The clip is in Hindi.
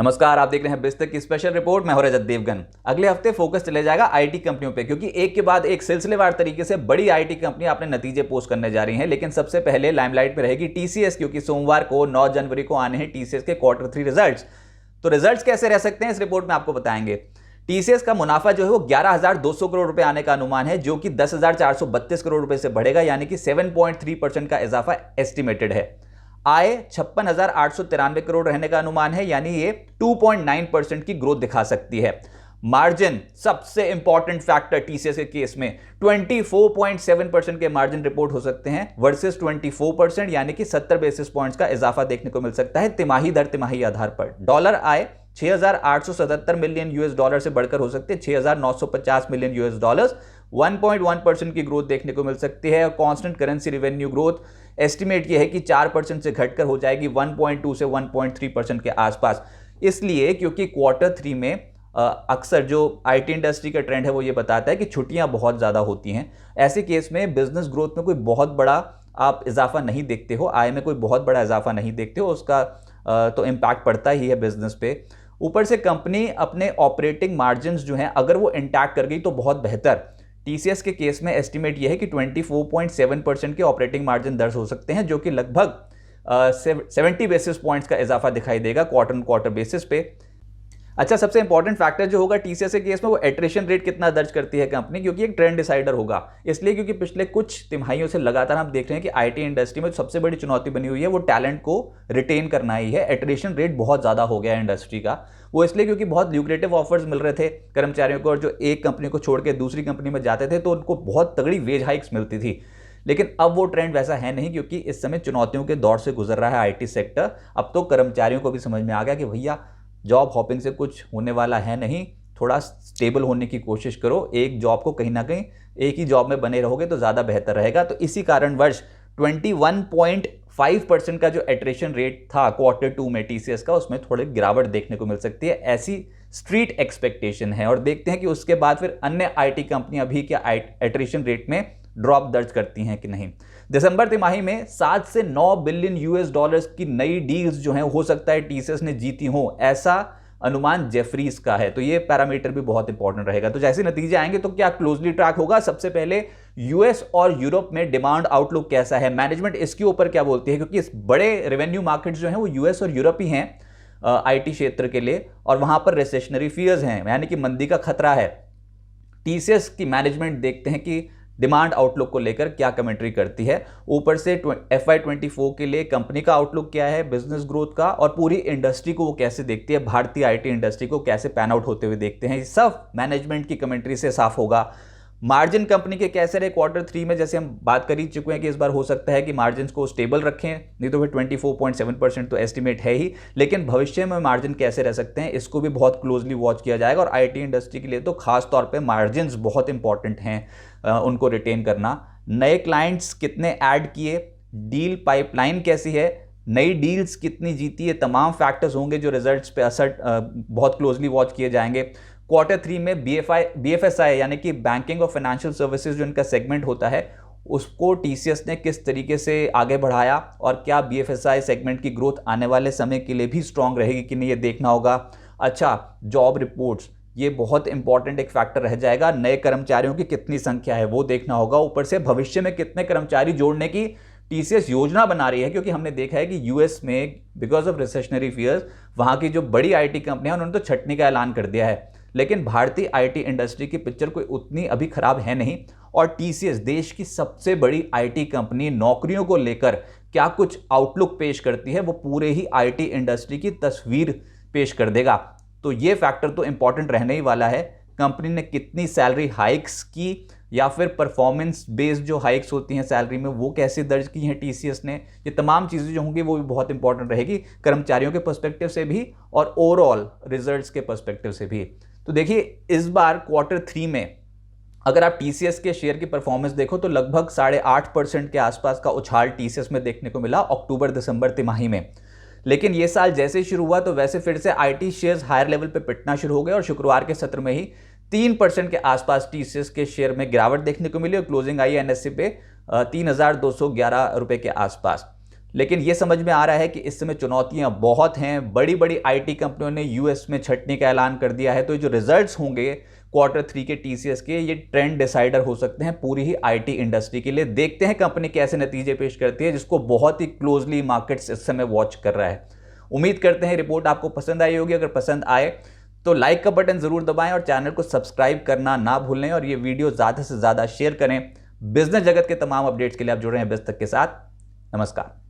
नमस्कार, आप देख रहे हैं बिस्तक की स्पेशल रिपोर्ट। मैं हूं रजत देवगन। अगले हफ्ते फोकस चले जाएगा आईटी कंपनियों पे, क्योंकि एक के बाद एक सिलसिलेवार तरीके से बड़ी आईटी कंपनियां अपने नतीजे पोस्ट करने जा रही हैं। लेकिन सबसे पहले लाइमलाइट में रहेगी टीसीएस, क्योंकि सोमवार को 9 जनवरी को आने हैं टीसीएस के Q3 रिजल्ट्स। तो रिजल्ट्स कैसे रह सकते हैं इस रिपोर्ट में आपको बताएंगे। टीसीएस का मुनाफा जो है वो 11,200 करोड़ रुपए आने का अनुमान है, जो कि 10,432 करोड़ रुपए से बढ़ेगा, यानी कि 7.3% का इजाफा एस्टिमेटेड है। आय 56,893 करोड़ रहने का अनुमान है, यानी ये 2.9% की ग्रोथ दिखा सकती है। मार्जिन सबसे इंपॉर्टेंट फैक्टर टीसीएस के केस में 24.7% के मार्जिन रिपोर्ट हो सकते हैं वर्सेस 24%, यानी कि 70 बेसिस पॉइंट्स का इजाफा देखने को मिल सकता है तिमाही दर तिमाही आधार पर। डॉलर आय 6,877 मिलियन यूएस डॉलर से बढ़कर हो सकते हैं 6,950 मिलियन यूएस डॉलर्स। 1.1% की ग्रोथ देखने को मिल सकती है। और constant currency revenue growth estimate ये है कि 4% से घटकर हो जाएगी 1.2 से 1.3% के आसपास। इसलिए क्योंकि Q3 में अक्सर जो आईटी इंडस्ट्री का ट्रेंड है वो ये बताता है कि छुट्टियां बहुत ज़्यादा होती हैं। ऐसे केस में बिजनेस ग्रोथ में कोई बहुत बड़ा आप इजाफा नहीं देखते हो, आय में कोई बहुत बड़ा इजाफा नहीं देखते हो, उसका तो इम्पैक्ट पड़ता ही है बिजनेस पे। ऊपर से कंपनी अपने ऑपरेटिंग मार्जिन्स जो हैं अगर वो इंटैक्ट कर गई तो बहुत बेहतर। टीसीएस के केस में एस्टिमेट यह है कि 24.7% के ऑपरेटिंग मार्जिन दर्ज हो सकते हैं, जो कि लगभग 70 बेसिस पॉइंट्स का इजाफा दिखाई देगा क्वार्टर ऑन क्वार्टर बेसिस पे। अच्छा, सबसे इंपॉर्टेंट फैक्टर जो होगा टीसीएस के केस में वो एट्रिशन रेट कितना दर्ज करती है कंपनी, क्योंकि एक ट्रेंड डिसाइडर होगा। इसलिए क्योंकि पिछले कुछ तिमाहियों से लगातार हम देख रहे हैं कि आईटी इंडस्ट्री में सबसे बड़ी चुनौती बनी हुई है वो टैलेंट को रिटेन करना ही है। एट्रिशन रेट बहुत ज़्यादा हो गया है इंडस्ट्री का। वो इसलिए क्योंकि बहुत ल्यूक्रेटिव ऑफर्स मिल रहे थे कर्मचारियों को, और जो एक कंपनी को छोड़ के दूसरी कंपनी में जाते थे तो उनको बहुत तगड़ी वेज हाइक्स मिलती थी। लेकिन अब वो ट्रेंड वैसा है नहीं, क्योंकि इस समय चुनौतियों के दौर से गुजर रहा है आईटी सेक्टर। अब तो कर्मचारियों को भी समझ में आ गया कि भैया जॉब हॉपिंग से कुछ होने वाला है नहीं, थोड़ा स्टेबल होने की कोशिश करो। एक जॉब को कहीं ना कहीं एक ही जॉब में बने रहोगे तो ज़्यादा बेहतर रहेगा। तो इसी कारणवश 21.5% का जो एट्रिशन रेट था Q2 में टीसीएस का, उसमें थोड़ी गिरावट देखने को मिल सकती है, ऐसी स्ट्रीट एक्सपेक्टेशन है। और देखते हैं कि उसके बाद फिर अन्य आईटी कंपनियां भी क्या एट्रिशन रेट में ड्रॉप दर्ज करती हैं कि नहीं। दिसंबर तिमाही में 7 से 9 बिलियन यूएस डॉलर्स की नई डील्स जो हैं हो सकता है टीसीएस ने जीती हो, ऐसा अनुमान जेफरीज का है। तो ये पैरामीटर भी बहुत इंपॉर्टेंट रहेगा। तो जैसे नतीजे आएंगे तो क्या क्लोजली ट्रैक होगा। सबसे पहले यूएस और यूरोप में डिमांड आउटलुक कैसा है, मैनेजमेंट इसके ऊपर क्या बोलती है, क्योंकि इस बड़े रेवेन्यू मार्केट्स जो हैं वो यूएस और यूरोप ही हैं आईटी क्षेत्र के लिए, और वहां पर रिसेशनरी फियर्स हैं, यानी कि मंदी का खतरा है। टीसीएस की मैनेजमेंट देखते हैं कि डिमांड आउटलुक को लेकर क्या कमेंट्री करती है। ऊपर से FY24 के लिए कंपनी का आउटलुक क्या है बिजनेस ग्रोथ का, और पूरी इंडस्ट्री को वो कैसे देखती है, भारतीय आईटी इंडस्ट्री को कैसे पैन आउट होते हुए देखते हैं, ये सब मैनेजमेंट की कमेंट्री से साफ होगा। मार्जिन कंपनी के कैसे रहे Q3 में, जैसे हम बात कर ही चुके हैं कि इस बार हो सकता है कि मार्जिन को स्टेबल रखें, नहीं तो फिर 24.7% तो एस्टिमेट है ही। लेकिन भविष्य में मार्जिन कैसे रह सकते हैं इसको भी बहुत क्लोजली वॉच किया जाएगा। और आईटी इंडस्ट्री के लिए तो खास तौर पे मार्जिन बहुत इंपॉर्टेंट हैं, उनको रिटेन करना। नए क्लाइंट्स कितने ऐड किए, डील पाइपलाइन कैसी है, नई डील्स कितनी जीती है, तमाम फैक्टर्स होंगे जो रिजल्ट्स पे असर बहुत क्लोजली वॉच किए जाएंगे। Q3 में BFSI यानी कि बैंकिंग और फाइनेंशियल सर्विसेज जो इनका सेगमेंट होता है, उसको टीसीएस ने किस तरीके से आगे बढ़ाया, और क्या BFSI सेगमेंट की ग्रोथ आने वाले समय के लिए भी स्ट्रांग रहेगी कि नहीं, ये देखना होगा। अच्छा, जॉब रिपोर्ट्स ये बहुत इंपॉर्टेंट एक फैक्टर रह जाएगा। नए कर्मचारियों की कितनी संख्या है वो देखना होगा। ऊपर से भविष्य में कितने कर्मचारी जोड़ने की टीसीएस योजना बना रही है, क्योंकि हमने देखा है कि यूएस में बिकॉज ऑफ रिसेशनरी फियर्स वहां की जो बड़ी आईटी कंपनियां उन्होंने तो छटनी का ऐलान कर दिया है। लेकिन भारतीय आईटी इंडस्ट्री की पिक्चर कोई उतनी अभी खराब है नहीं, और टीसीएस देश की सबसे बड़ी आईटी कंपनी नौकरियों को लेकर क्या कुछ आउटलुक पेश करती है वो पूरे ही आईटी इंडस्ट्री की तस्वीर पेश कर देगा। तो ये फैक्टर तो इंपॉर्टेंट रहने ही वाला है। कंपनी ने कितनी सैलरी हाइक्स की, या फिर परफॉर्मेंस बेस्ड जो हाइक्स होती हैं सैलरी में वो कैसे दर्ज की हैं टीसीएस ने, ये तमाम चीज़ें जो होंगी वो भी बहुत इंपॉर्टेंट रहेगी कर्मचारियों के पर्सपेक्टिव से भी और ओवरऑल रिजल्ट्स के पर्सपेक्टिव से भी। तो देखिए, इस बार Q3 में अगर आप टीसीएस के शेयर की परफॉर्मेंस देखो तो लगभग 8.5% के आसपास का उछाल टीसीएस में देखने को मिला अक्टूबर दिसंबर तिमाही में। लेकिन ये साल जैसे ही शुरू हुआ तो वैसे फिर से आईटी शेयर्स हायर लेवल पे पिटना शुरू हो गए, और शुक्रवार के सत्र में ही 3% के आसपास टीसीएस के शेयर में गिरावट देखने को मिली, और क्लोजिंग आई एनएससी पे 3,211 रुपए के आसपास। लेकिन ये समझ में आ रहा है कि इस समय चुनौतियां बहुत हैं। बड़ी बड़ी आईटी कंपनियों ने यूएस में छंटने का ऐलान कर दिया है। तो ये जो रिजल्ट्स होंगे Q3 के टीसीएस के, ये ट्रेंड डिसाइडर हो सकते हैं पूरी ही आईटी इंडस्ट्री के लिए। देखते हैं कंपनी कैसे नतीजे पेश करती है, जिसको बहुत ही क्लोजली मार्केट्स इस समय वॉच कर रहा है। उम्मीद करते हैं रिपोर्ट आपको पसंद आई होगी। अगर पसंद आए तो लाइक का बटन जरूर दबाएं और चैनल को सब्सक्राइब करना ना भूलें, और ये वीडियो ज़्यादा से ज़्यादा शेयर करें। बिजनेस जगत के तमाम अपडेट्स के लिए आप जुड़े हैं बिजतक के साथ। नमस्कार।